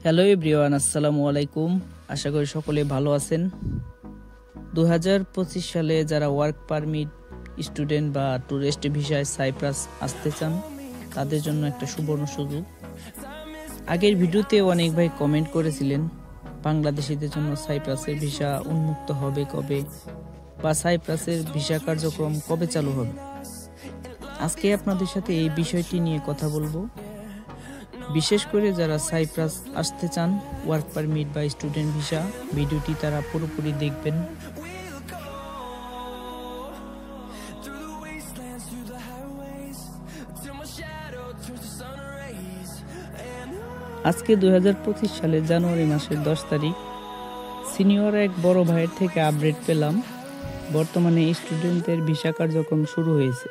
Hello everyone, আসসালামু আলাইকুম। আশা করি সকলে ভালো আছেন। 2025 সালে যারা ওয়ার্ক পারমিট স্টুডেন্ট বা ট্যুরিস্ট ভিসায় সাইপ্রাস আসতে চান তাদের জন্য একটা সুবর্ণ সুযোগ। আগের ভিডিওতে অনেক ভাই কমেন্ট করেছিলেন বাংলাদেশিদের জন্য সাইপ্রাসের ভিসা উন্মুক্ত হবে কবে বা সাইপ্রাসের ভিসা কার্যক্রম কবে চালু হবে। আজকে আপনাদের সাথে এই বিষয়টি নিয়ে কথা বলবো। বিশেষ করে যারা সাইপ্রাস আসতে চান ওয়ার্ক পারমিট বা স্টুডেন্ট ভিসা, ভিডিওটি তারা পুরোপুরি দেখবেন। আজকে 2025 সালের জানুয়ারি মাসের 10 তারিখ সিনিয়র এক বড় ভাইয়ের থেকে আপডেট পেলাম, বর্তমানে স্টুডেন্টদের ভিসা কার্যক্রম শুরু হয়েছে।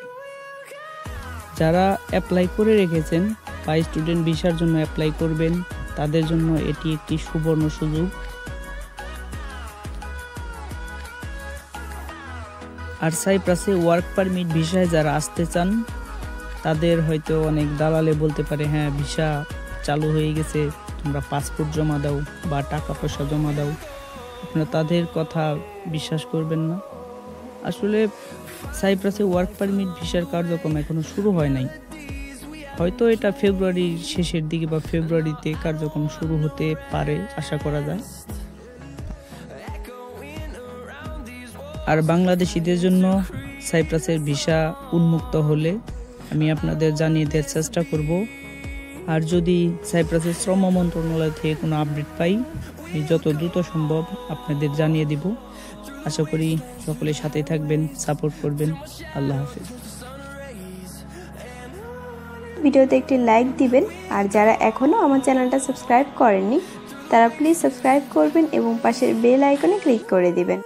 যারা অ্যাপ্লাই করে রেখেছেন বা স্টুডেন্ট ভিসার জন্য অ্যাপ্লাই করবেন তাদের জন্য এটি একটি সুবর্ণ সুযোগ। আর সাইপ্রাসে ওয়ার্ক পারমিট ভিসায় যারা আসতে চান তাদের হয়তো অনেক দালালে বলতে পারে, হ্যাঁ ভিসা চালু হয়ে গেছে, তোমরা পাসপোর্ট জমা দাও বা টাকা পয়সা জমা দাও। আপনারা তাদের কথা বিশ্বাস করবেন না। আসলে সাইপ্রাসে ওয়ার্ক পারমিট ভিসার কার্যক্রম এখনো শুরু হয় নাই। হয়তো এটা ফেব্রুয়ারির শেষের দিকে বা ফেব্রুয়ারিতে কার্যক্রম শুরু হতে পারে, আশা করা যায়। আর বাংলাদেশিদের জন্য সাইপ্রাসের ভিসা উন্মুক্ত হলে আমি আপনাদের জানিয়ে দেওয়ার চেষ্টা করব। আর যদি সাইপ্রাসের শ্রম মন্ত্রণালয় থেকে কোনো আপডেট পাই আমি যত দ্রুত সম্ভব আপনাদের জানিয়ে দিব। আশা করি সকলের সাথে থাকবেন, সাপোর্ট করবেন। আল্লাহ হাফেজ। ভিডিওতে একটি লাইক দিবেন, আর যারা এখনও আমার চ্যানেলটা সাবস্ক্রাইব করেননি তারা প্লিজ সাবস্ক্রাইব করবেন এবং পাশের বেল আইকনে ক্লিক করে দিবেন।